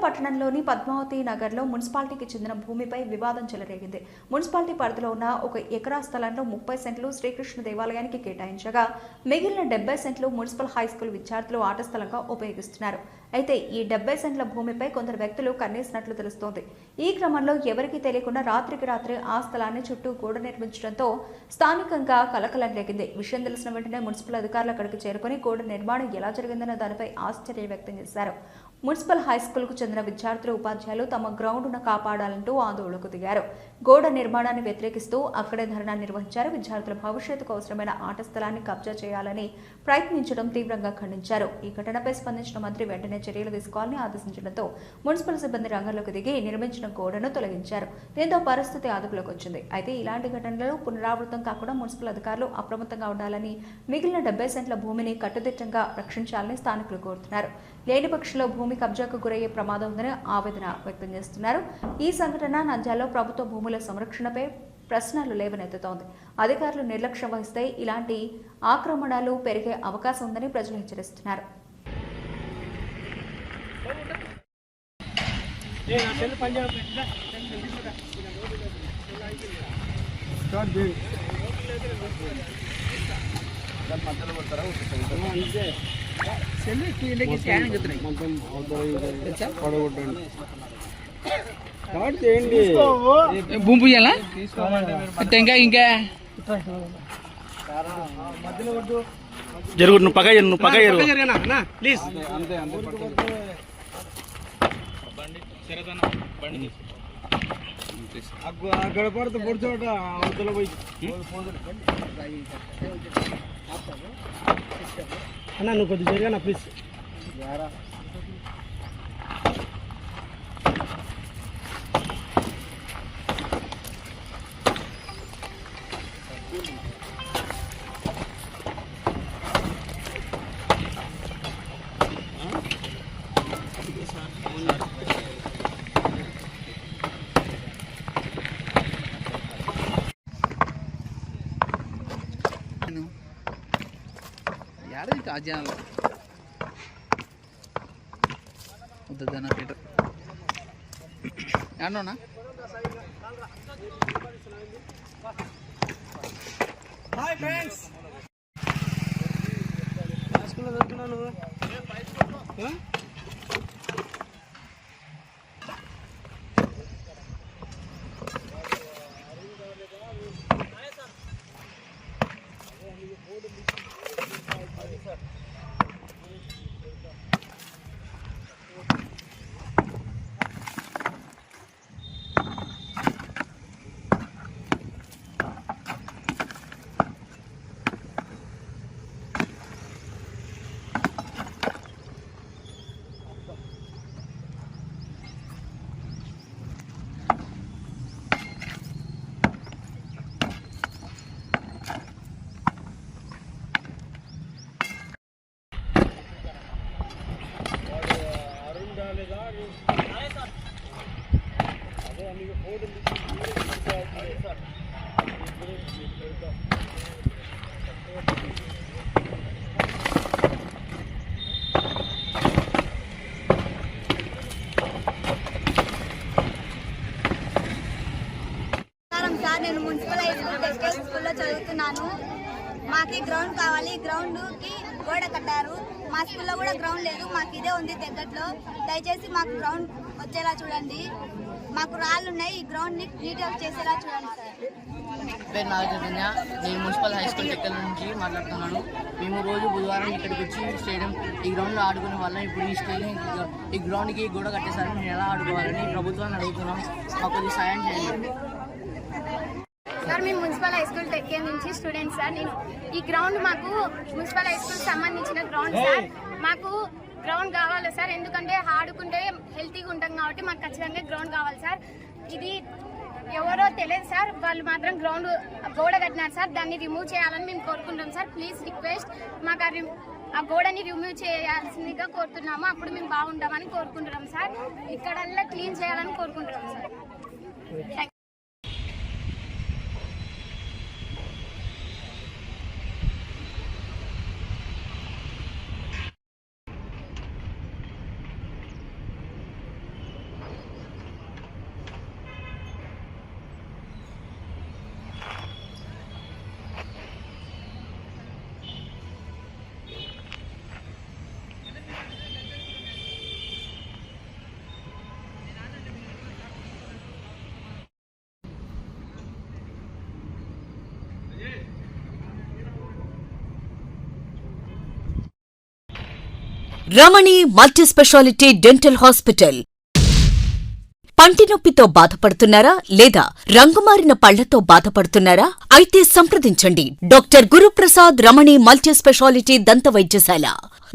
పట్టణంలోని పద్మావతి నగర్లో మున్సిపాలిటీకి చెందిన భూమిపై వివాదం చెలరేగింది. మున్సిపాలిటీ పరిధిలో ఉన్న 1 ఎకరా స్థలంలో 30 సెంట్లు శ్రీకృష్ణ దేవాలయానికి కేటాయించగా మిగిలిన 70 సెంట్లు మున్సిపల్ హైస్కూల్ విద్యార్థులు ఆట స్థలంగా ఉపయోగిస్తున్నారు. అయితే ఈ 70 సెంట్ల భూమిపై కొందరు వ్యక్తులు కన్నేసినట్లు తెలుస్తోంది. ఈ క్రమంలో ఎవరికీ తెలియకుండా రాత్రికి రాత్రి ఆ స్థలాన్ని చుట్టూ గోడ నిర్మించడంతో స్థానికంగా కలకలం రేగింది. విషయం తెలిసిన వెంటనే మున్సిపల్ అధికారులు అక్కడికి చేరుకుని గోడ నిర్మాణం ఎలా జరిగిందన్న దానిపై ఆశ్చర్యం వ్యక్తం చేశారు. మున్సిపల్ హైస్కూల్కు చెందిన విద్యార్థులు ఉపాధ్యాయులు తమ గ్రౌండ్ను కాపాడాలంటూ ఆందోళనకు దిగారు. గోడ నిర్మాణాన్ని వ్యతిరేకిస్తూ అక్కడే ధర్నా నిర్వహించారు. విద్యార్థుల భవిష్యత్తుకు అవసరమైన ఆట స్థలాన్ని కబ్జా చేయాలని ప్రయత్నించడం తీవ్రంగా ఖండించారు. ఈ ఘటనపై స్పందించిన మంత్రి వెంటనే చర్యలు తీసుకోవాలని ఆదేశించడంతో మున్సిపల్ సిబ్బంది రంగంలోకి దిగి నిర్మించిన గోడను తొలగించారు. దీంతో పరిస్థితి అదుపులోకి వచ్చింది. అయితే ఇలాంటి ఘటనలు పునరావృతం కాకుండా మున్సిపల్ అధికారులు అప్రమత్తంగా ఉండాలని, మిగిలిన 70 సెంట్ల భూమిని కట్టుదిట్టంగా రక్షించాలని స్థానికులు కోరుతున్నారు. లేని పక్షంలో భూమి కబ్జాకు గురయ్యే ప్రమాదం ఉందని ఆవేదన వ్యక్తం చేస్తున్నారు. ఈ సంఘటన నంద్యాలలో ప్రభుత్వ భూముల సంరక్షణపై ప్రశ్నలు లేవనెత్తుతోంది. అధికారులు నిర్లక్ష్యం వహిస్తే ఇలాంటి ఆక్రమణలు పెరిగే అవకాశం ఉందని ప్రజలు హెచ్చరిస్తున్నారు. భూమి పూయాలా ఇంకా ఇంకా జరుగు నువ్వు పక్క ప్లీజ్. అక్కడ పడితే పొడిచోట అవతల పోయి అన్నా నువ్వు కొద్దిగా జరిగా ప్లీజ్. యారు కాజాలు వద్దన్నా పీటర్ యాడోనా హాయ్ ఫ్రెండ్స్ స్కూల్లో చదువుతున్నాను. నేను మున్సిపల్ హై స్కూల్ టెక్స్టైల్ స్కూల్లో చదువుతున్నాను. మాకు గ్రౌండ్ కావాలి. గ్రౌండ్కి గోడ కట్టారు. మా స్కూల్లో కూడా గ్రౌండ్ లేదు. మాకు ఇదే ఉంది దగ్గరలో. దయచేసి మాకు గ్రౌండ్ వచ్చేలా చూడండి. మాకు రాళ్ళు ఉన్నాయి. ఈ గ్రౌండ్ని నీట్గా చేసేలా చూడండి సార్. పేరు నాగచైతన్య. నేను మున్సిపల్ హై స్కూల్ టెక్కల నుంచి మాట్లాడుతున్నాను. మేము రోజు బుధవారం ఇక్కడికి వచ్చి స్టేడియం ఈ గ్రౌండ్లో ఆడుకునే వాళ్ళం. ఇప్పుడు ఈ గ్రౌండ్కి గోడ కట్టేసరికి నేను ఎలా ఆడుకోవాలని ప్రభుత్వాన్ని అడుగుతున్నాం. మాకు కొద్దిగా సాయం చేయండి సార్. మేము మున్సిపల్ హై స్కూల్ టెక్కే నుంచి స్టూడెంట్స్ సార్. నేను ఈ గ్రౌండ్ మాకు మున్సిపల్ హై స్కూల్ సంబంధించిన గ్రౌండ్ సార్. మాకు గ్రౌండ్ కావాలి సార్. ఎందుకంటే ఆడుకుంటే హెల్తీగా ఉంటాం కాబట్టి మాకు ఖచ్చితంగా గ్రౌండ్ కావాలి సార్. ఇది ఎవరో తెలియదు సార్. వాళ్ళు మాత్రం గ్రౌండ్ గోడ కట్టినారు సార్. దాన్ని రిమూవ్ చేయాలని మేము కోరుకుంటాం సార్. ప్లీజ్ రిక్వెస్ట్, మాకు ఆ గోడని రిమూవ్ చేయాల్సిందిగా కోరుతున్నాము. అప్పుడు మేము బాగుంటామని కోరుకుంటున్నాం సార్. ఇక్కడల్లా క్లీన్ చేయాలని కోరుకుంటున్నాం సార్. రమణి మల్టీ స్పెషాలిటీ డెంటల్ హాస్పిటల్. పంటి నొప్పితో బాధపడుతున్నారా లేదా రంగుమారిన పళ్లతో బాధపడుతున్నారా? అయితే సంప్రదించండి డాక్టర్ గురుప్రసాద్ రమణి మల్టీ స్పెషాలిటీ దంత వైద్యశాల.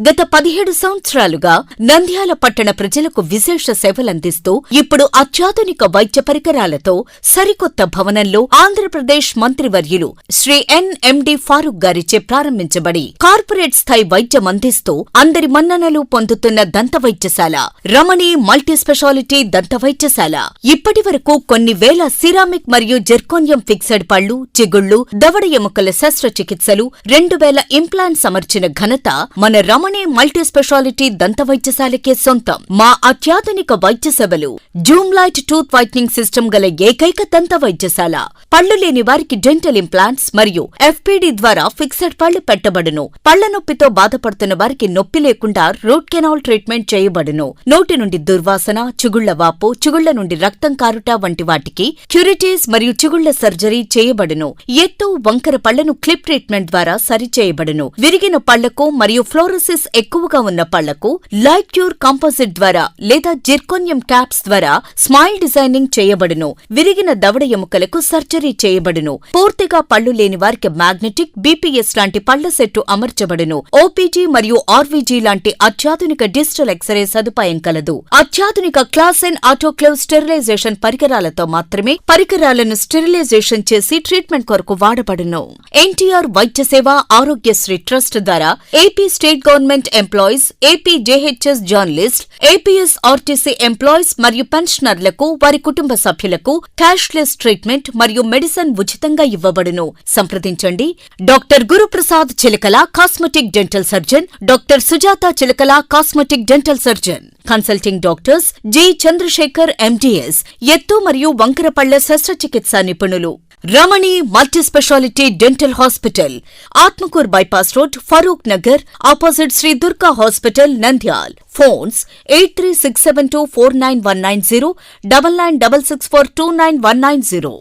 గత 17 సంవత్సరాలుగా నంద్యాల పట్టణ ప్రజలకు విశేష సేవలందిస్తూ ఇప్పుడు అత్యాధునిక వైద్య పరికరాలతో సరికొత్త భవనంలో ఆంధ్రప్రదేశ్ మంత్రివర్యులు శ్రీ ఎన్ఎండి ఫారూక్ గారిచే ప్రారంభించబడి కార్పొరేట్ స్థాయి వైద్యం అందిస్తూ అందరి మన్ననలు పొందుతున్న దంత వైద్యశాల రమణి మల్టీ స్పెషాలిటీ దంత వైద్యశాల. ఇప్పటి వరకు కొన్ని వేల సిరామిక్ మరియు జెర్కోనియం ఫిక్సెడ్ పళ్లు, చిగుళ్లు, దవడ ఎముకల శస్త్రచికిత్సలు, 2000 ఇంప్లాంట్స్ అమర్చిన ఘనత మన రమణి మల్టీ స్పెషాలిటీ దంత వైద్యశాలకే సొంతం. మా అత్యాధునిక వైద్య సేవలు Zoom light tooth whitening system గల ఏకైక దంత వైద్యశాల. పళ్లు లేని వారికి డెంటల్ ఇంప్లాంట్స్ మరియు ఎఫ్పిడి ద్వారా ఫిక్సెడ్ పళ్లు పెట్టబడును. పళ్ల నొప్పితో బాధపడుతున్న వారికి నొప్పి లేకుండా రూట్ కెనాల్ ట్రీట్మెంట్ చేయబడును. నోటి నుండి దుర్వాసన, చిగుళ్ల వాపు, చిగుళ్ల నుండి రక్తం కారుట వంటి వాటికి క్యూరిటీస్ మరియు చిగుళ్ల సర్జరీ చేయబడును. ఎత్తు, వంకర పళ్లను క్లిప్ ట్రీట్మెంట్ ద్వారా సరిచేయబడును. విరిగిన పళ్లకు మరియు ఫ్లోరోసిస్ ఎక్కువగా ఉన్న పళ్లకు లైట్ క్యూర్ కాంపోజిట్ ద్వారా లేదా జిర్కోనియం క్యాప్స్ ద్వారా స్మైల్ డిజైనింగ్ చేయబడును. విరిగిన దవడ ఎముకలకు సర్జరీ చేయబడును. పూర్తిగా పళ్లు లేని వారికి మ్యాగ్నెటిక్, బీపీఎస్ లాంటి పళ్ల సెట్టు అమర్చబడును. ఓపీజీ మరియు ఆర్వీజీ లాంటి అత్యాధునిక డిజిటల్ ఎక్స్రే సదుపాయం కలదు. అత్యాధునిక క్లాస్ ఎన్ ఆటోక్లేవ్ స్టెరిలైజేషన్ పరికరాలతో మాత్రమే పరికరాలను స్టెరిలైజేషన్ చేసి ట్రీట్మెంట్ కొరకు వాడబడును. ఎన్టీఆర్ వైద్య సేవ ఆరోగ్యశ్రీ ట్రస్ట్ ద్వారా AP state government employees, AP JHS journalist, APS RTC employees మరియు పెన్షనర్లకు వారి కుటుంబ సభ్యులకు క్యాష్లెస్ ట్రీట్మెంట్ మరియు మెడిసిన్ ఉచితంగా ఇవ్వబడును. సంప్రదించండి doctor Guruprasad Chilakala cosmetic dental surgeon, doctor Sujatha Chilakala cosmetic dental surgeon. Consulting doctors G Chandrasekhar MDS, ఎత్తు మరియు వంకర పళ్ల శస్త్రచికిత్సా నిపుణులు. Ramani multi speciality dental hospital, Atmakur bypass road, Farooq Nagar, opposite Sri Durga hospital, Nandyal. Phones 8367249190, 9966429190.